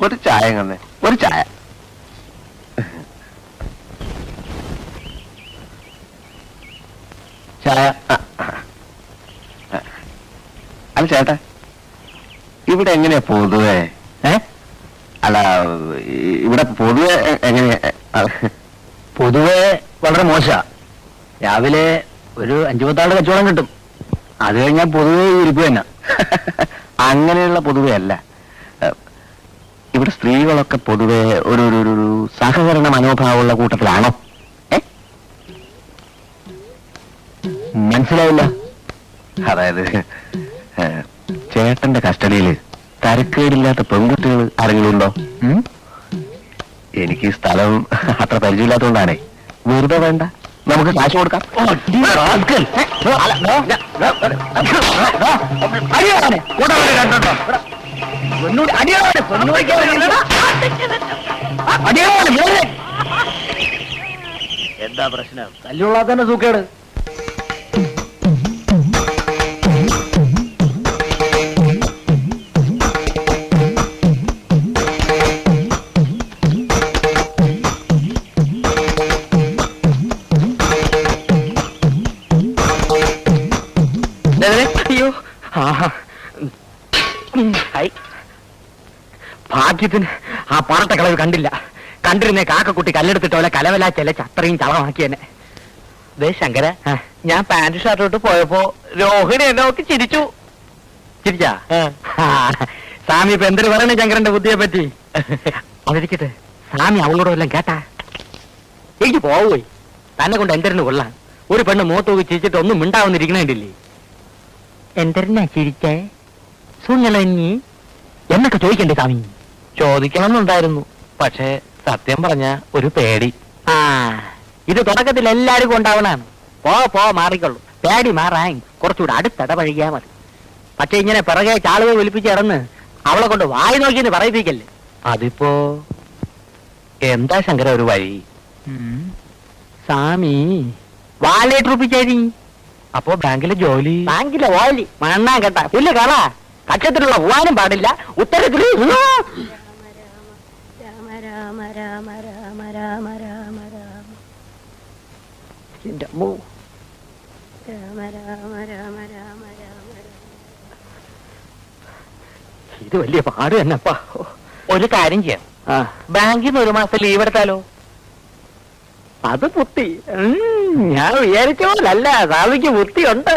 ഒരു ചായ തന്നെ, ഒരു ചായ. ചായ. അല്ല ചേട്ടാ, ഇവിടെ എങ്ങനെയാ പൊതുവെ? അല്ല, ഇവിടെ പൊതുവെ എങ്ങനെയാ? പൊതുവെ വളരെ മോശ. രാവിലെ ഒരു 5-10 കച്ചവടം കിട്ടും. അത് കഴിഞ്ഞാൽ പൊതുവെ ഇരിപ്പ് തന്നെ. അങ്ങനെയുള്ള പൊതുവെ അല്ല. ഇവിടെ സ്ത്രീകളൊക്കെ പൊതുവെ ഒരു സഹകരണ മനോഭാവമുള്ള കൂട്ടത്തിലാണോ? മനസ്സിലായില്ല. അതായത് ചേട്ടന്റെ കസ്റ്റഡിയിൽ തരക്കേടില്ലാത്ത പെൺകുട്ടികൾ ആരെങ്കിലും ഉണ്ടോ? എനിക്ക് സ്ഥലം അത്ര പരിചയമില്ലാത്തതുകൊണ്ടാണേ. വെറുതെ വേണ്ട, നമുക്ക് കാശ് കൊടുക്കാം. എന്താ പ്രശ്നം? തല്ലുള്ള തന്നെ സൂക്കേട്. ഭാഗ്യത്തിന് ആ പാറട്ട കളവ് കണ്ടില്ല. കണ്ടിരുന്നേ കാക്കക്കുട്ടി കല്ലെടുത്തിട്ടോലെ കലവല ചെലച്ച് അത്രയും ചളമാക്കിയെന്നെ. ദേ ശങ്കര, ഞാൻ പാന്റ് ഷർട്ടോട്ട് പോയപ്പോ രോഹിണി എന്നെ നോക്കി ചിരിച്ചു. ചിരിച്ചാ? സ്വാമി ഇപ്പൊ എന്തൊരു പറയണേ ശങ്കരന്റെ ബുദ്ധിയെ പറ്റി? അതിരിക്കട്ടെ, സ്വാമി അവളോട് വല്ലതും കേട്ടാ? എനിക്ക് പോവുകയി തന്നെ കൊണ്ട് എന്തെങ്കിലും കൊള്ളാൻ. ഒരു പെണ്ണ് മൂത്തോക്കി ചിരിച്ചിട്ട് ഒന്നും മിണ്ടാവുന്നിരിക്കണേണ്ടില്ലേ? എന്തെന്നാ ചിരിച്ചേ? സുഞ്ഞളഞ്ഞി എന്നൊക്കെ ചോദിക്കണ്ടേ സ്വാമി? ചോദിക്കണമെന്നുണ്ടായിരുന്നു, പക്ഷേ സത്യം പറഞ്ഞ ഒരു പേടി. ആ, ഇത് തുടക്കത്തിൽ എല്ലാവർക്കും ഉണ്ടാവണാണ്. പോ മാറിക്കൊള്ളു. പേടി മാറാൻ കുറച്ചുകൂടെ അടുത്തിടപഴകിയാ മതി. പക്ഷെ ഇങ്ങനെ പിറകെ ചാളുകൾ വിളിപ്പിച്ച് ഇടന്ന് അവളെ കൊണ്ട് വായി നോക്കിയെന്ന് പറയിപ്പിക്കല്ലേ. അതിപ്പോ എന്താ ശങ്കര ഒരു വഴി? സ്വാമി വാലേട്ടുപ്പിച്ചേരി. അപ്പോ ബാങ്കിലെ ജോലി? ബാങ്കിലെ ഓലി മണ്ണാൻ കേട്ടാ പുല്ല് കള. കക്ഷത്തിലുള്ള പോവാനും പാടില്ല. ഉത്തരത്തിൽ രാമ രാമ രാമ രാമ രാമ രാമ രാമ എന്റെ അമ്മോ. രാമ രാമ രാമ രാമ രാമ. ഇത് വലിയ പാട് തന്നെപ്പാ. ഒരു കാര്യം ചെയ്യാം, ബാങ്കിൽ നിന്ന് 1 മാസം ലീവ് എടുത്താലോ? അത് ബുദ്ധി. ഞാൻ വിചാരിച്ച പോലല്ല, സ്വാമിക്ക് ബുദ്ധിയുണ്ട്.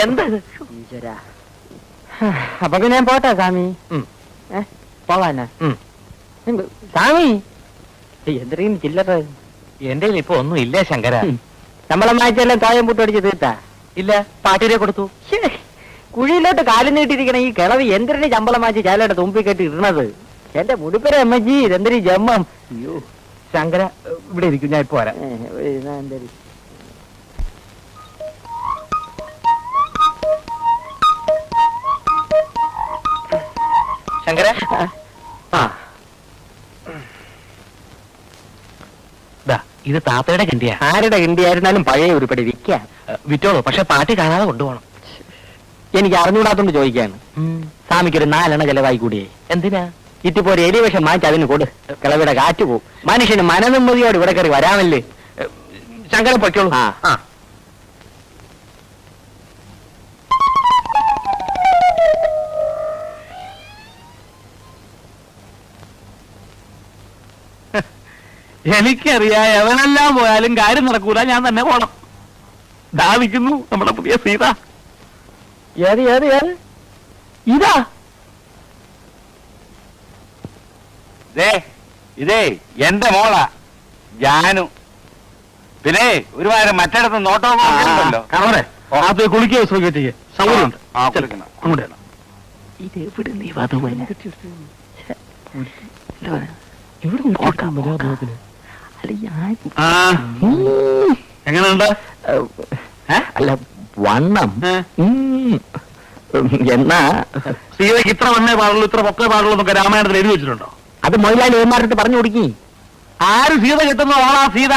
എന്ത് ഈശ്വരാ. അപ്പൊ പിന്നെ ഞാൻ പോട്ടെ സ്വാമി. പോവാനാ സ്വാമി? എന്തെങ്കിലും ചില്ലറ എന്റെ ഇപ്പൊ ഒന്നും ഇല്ല ശങ്കര. ശമ്പളം വായിച്ചെല്ലാം തായം പൂട്ടടിച്ച് തീർത്താ? ഇല്ല, പാട്ടിനെ കൊടുത്തു. കുഴിയിലോട്ട് കാലം നീട്ടിരിക്കണ ഈ കിളവ് എന്തിനു ശമ്പളം വായിച്ച് ചാലയുടെ തുമ്പി കെട്ടി ഇടണത്? എന്റെ മുടിപ്പര അമ്മജി, ഇതെന്തൊരു ജമ്മം. അയ്യോ ശങ്കര, ഇവിടെ ഇരിക്കും, ഞാൻ ഇപ്പൊ വരാം. ശങ്കര, ഇത് താത്തയുടെ കിണ്ടിയാ. ആരുടെ കിണ്ടിയായിരുന്നാലും പഴയ ഉരുപ്പടി വിൽക്കാം. വിറ്റോളൂ, പക്ഷെ പാട്ടി കാണാതെ കൊണ്ടുപോകണം. എനിക്ക് അറിഞ്ഞൂടാത്തോണ്ട് ചോദിക്കാണ്. സ്വാമിക്കൊരു 4 എണ്ണ ചെലവായി കൂടിയേ. എന്തിനാ? ഇറ്റിപ്പോ ഒരു എലിവേഷം വാങ്ങിച്ച് അതിന് കൊടു. കിളവിടെ കാറ്റ് പോവും. മനുഷ്യന് മനനിമ്മതിയോട് ഇവിടെ കയറി വരാമല്ലേ. ശങ്കര പൊയ്ക്കോളൂ. എനിക്കറിയാം, എവനെല്ലാം പോയാലും കാര്യം നടക്കൂല, ഞാൻ തന്നെ പോണം. ധാവിക്കുന്നു നമ്മുടെ പുതിയ സീത. ഏത് ഏത് ഏത് ഇതാ? ഇതേ എന്റെ മോളാ ജാനു. പിന്നെ ഒരുപാട് മറ്റിടത്ത് നോട്ടം അത് കുളിക്കുക ശ്രമിക്കുക സൗകര്യമുണ്ട്. ഇത് എവിടെ നീ വധുവന എങ്ങനെയുണ്ട്? അല്ല വണ്ണം എന്നാ സീതയ്ക്ക് ഇത്ര വണ്ണേ പാടുള്ളൂ, ഇത്ര പൊക്കേ പാടുള്ളൂ എന്നൊക്കെ രാമായണത്തിൽ എഴുതി വെച്ചിട്ടുണ്ടോ? അത് മൊയിലാളി ഏമാരുടെ പറഞ്ഞു കൊടുക്കി. ആര് സീത കിട്ടുന്ന ആളാ സീത.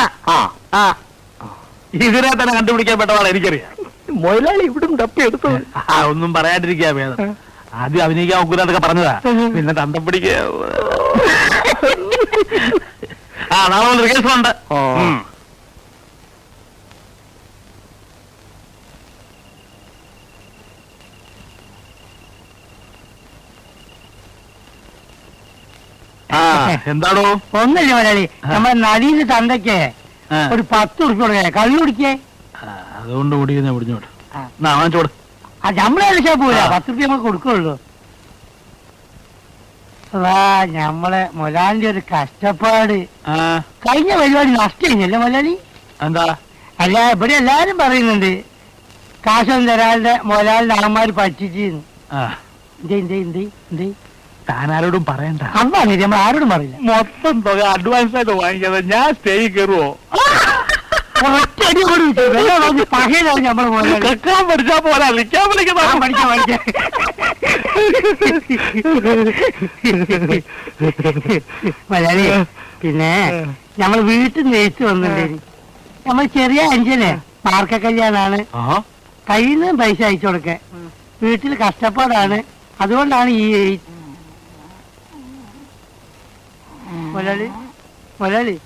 ഇതിനെ തന്നെ കണ്ടുപിടിക്കാൻ പെട്ടതാണ് എനിക്കറിയാം. മൊയിലാളി ഇവിടും തപ്പി എടുത്തു. ഒന്നും പറയാണ്ടിരിക്കാ ഭേദം. ആദ്യം അഭിനയിക്കാൻ ഒക്കൂലൊക്കെ പറഞ്ഞതാ, പിന്നെ തന്തം പിടിക്ക. ആ നാളെ റിഹേഴ്സൽ ഉണ്ട്. എന്താടോ? ഒന്നല്ലേ മലയാളി, നമ്മുടെ നദീന്റെ തന്തയ്ക്ക് ഒരു 10 ഉറുപ്പ്യ കൊടുക്കേ, കള്ളു കുടിക്കേ. അതുകൊണ്ട് കൂടി പിടിഞ്ഞോട്ട് വാങ്ങിച്ചോട്. നമ്മളെ വിളിച്ചാ പോരാ, 10 ഉറുപ്പ്യ നമ്മൾ കൊടുക്കുള്ളൂ. ഞമ്മളെ മൊലാലിന്റെ ഒരു കഷ്ടപ്പാട്. കഴിഞ്ഞ പരിപാടി നഷ്ടല്ലേ മൊലാലി? എന്താ? അല്ല, ഇവിടെ എല്ലാരും പറയുന്നുണ്ട് കാശൊന്നും തരാളുടെ മൊലാലിന്റെ ആൾമാര് പറ്റിച്ചെന്ന്. താനാരോടും പറയണ്ട. അതാണ് നമ്മൾ ആരോടും പറയില്ല. മൊത്തം തുക അഡ്വാൻസ് ആയിട്ട് വാങ്ങിക്കാതെ ഞാൻ സ്റ്റേജിൽ കയറുവോ? ഒറ്റടി പകയിലാണ് നമ്മള് കേൾക്കാൻ പഠിച്ചാ പോരാ, വിളിക്കാൻ പഠിക്കണം. മലയാളി, പിന്നെ നമ്മൾ വീട്ടിൽ നെയ്ച്ച് വന്നിട്ടേ, നമ്മൾ ചെറിയ അഞ്ചനെ മാർക്ക കല്യാണാണ്, കയ്യിൽ നിന്ന് പൈസ അയച്ചു കൊടുക്ക. വീട്ടിൽ കഷ്ടപ്പാടാണ്, അതുകൊണ്ടാണ് ഈ മലയാളി മലയാളി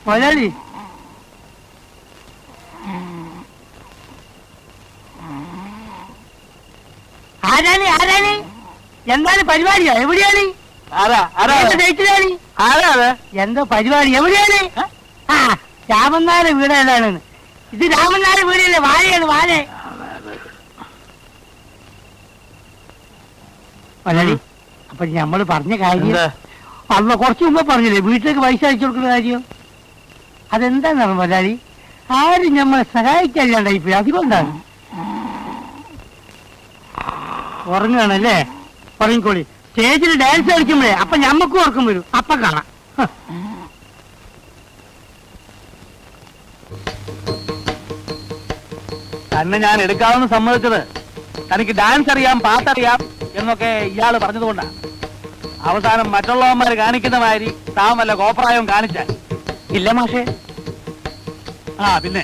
മലയാളി ആരാണ് ആരാണ്? എന്താണ് പരിപാടിയോ? എവിടെയാണ്? എന്തോ പരിപാടി? എവിടെയാണ്? ആ, രാമനാരെ വീട് ഏതാണ്? ഇത് രാമനാരെ വീടല്ലേ? വാഴയാണ്, വാഴ. മലയാളി, അപ്പൊ ഞമ്മള് പറഞ്ഞ കാര്യം അന്ന് കുറച്ച് മുമ്പ് പറഞ്ഞില്ലേ, വീട്ടിലേക്ക് പൈസ അയച്ചു കൊടുക്കുന്ന കാര്യം. അതെന്താണെന്ന് മലയാളി, ആരും നമ്മളെ സഹായിക്കാനില്ലാണ്ടായിപ്പോയി, അതുകൊണ്ടാണ്. ഉറങ്ങുകയാണല്ലേ? ഉറങ്ങിക്കോളി. സ്റ്റേജിൽ ഡാൻസ് കളിക്കുമ്പോഴേ അപ്പൊ ഞമ്മക്കും ഉറക്കം വരും, അപ്പൊ കാണാം. തന്നെ ഞാൻ എടുക്കാമെന്ന് സമ്മതിച്ചത് തനിക്ക് ഡാൻസ് അറിയാം, പാട്ടറിയാം എന്നൊക്കെ ഇയാള് പറഞ്ഞതുകൊണ്ടാണ്. അവസാനം മറ്റുള്ളവന്മാര് കാണിക്കുന്ന മാതിരി താൻ വല്ല കോപ്രായവും കാണിച്ചാൽ ഇല്ല മാഷേ. പിന്നെ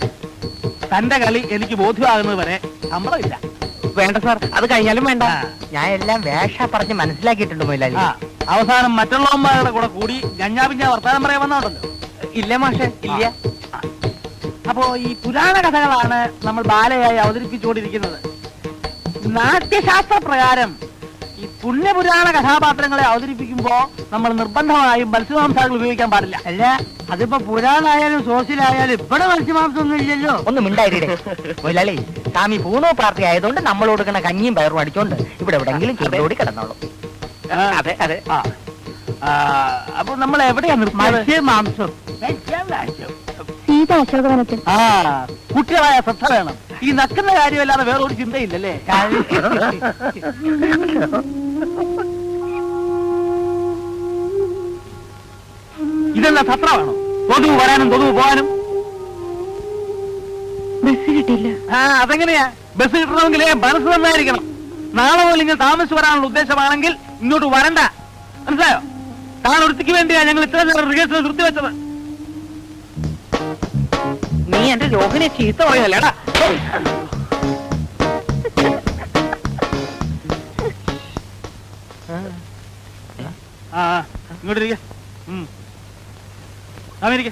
തന്റെ കളി എനിക്ക് ബോധ്യമാകുന്നത് വരെ ശമ്പളമില്ല. വേണ്ട സാർ, അത് കഴിഞ്ഞാലും വേണ്ട. ഞാൻ എല്ലാം വേഷ പറഞ്ഞ് മനസ്സിലാക്കിയിട്ടുണ്ട് മൊയിലാലി. അവസാനം മറ്റുള്ളവന്മാരുടെ കൂടെ കൂടി ഞഞ്ഞാപിഞ്ഞ വർത്താനം പറയാൻ വന്നോണ്ടല്ലോ. ഇല്ല മാഷേ, ഇല്ല. അപ്പോ ഈ പുരാണ കഥകളാണ് നമ്മൾ ബാലയായി അവതരിപ്പിച്ചുകൊണ്ടിരിക്കുന്നത്. നാട്യശാസ്ത്ര പ്രകാരം ഈ പുണ്യപുരാണ കഥാപാത്രങ്ങളെ അവതരിപ്പിക്കുമ്പോ നമ്മൾ നിർബന്ധമായും മത്സ്യമാംസാദികൾ ഉപയോഗിക്കാൻ പാടില്ല. അല്ല, അതിപ്പോ പുരാണായാലും സോസിലായാലും ഇവിടെ മത്സ്യമാംസം ഒന്നും ഇല്ലല്ലോ. ഒന്ന് മിണ്ടായിരേ മൊയിലാളി, സ്വാമി പൂണോ പാർട്ടി ആയതുകൊണ്ട് നമ്മൾ കൊടുക്കണ കഞ്ഞിയും പയറും അടിച്ചോണ്ട് ഇവിടെ എവിടെങ്കിലും ചുരുളോടി കിടന്നോളും. അതെ അതെ. അപ്പൊ നമ്മൾ എവിടെയാ മത്സ്യമാംസം? അശോകവനത്തിൽ. കുട്ടികളായ ശ്രദ്ധ വേണം. ഈ നക്കുന്ന കാര്യമല്ലാതെ വേറെ ഒരു ചിന്തയില്ലല്ലേ? ഇതെല്ലാം സത്രമാണോ? തൊതുവ് വരാനും തൊതുവ് പോകാനും ബസ് കിട്ടില്ല. അതെങ്ങനെയാ? ബസ് കിട്ടണമെങ്കിൽ മനസ്സ് നന്നായിരിക്കണം. നാളെ മുതൽ ഇങ്ങനെ താമസിച്ച് വരാനുള്ള ഉദ്ദേശമാണെങ്കിൽ ഇങ്ങോട്ട് വരണ്ട, മനസ്സിലായോ? താൻ ഒരുത്തിക്ക് വേണ്ടിയാ ഞങ്ങൾ ഇത്ര നേരം റിഹേഴ്സൽ നിർത്തിവെച്ചത്. നീ എന്റെ രോഹിനെ ചീത്ത പറയല്ലേടാ. ഇങ്ങോട്ടിരിക്കെ. അമേരിക്ക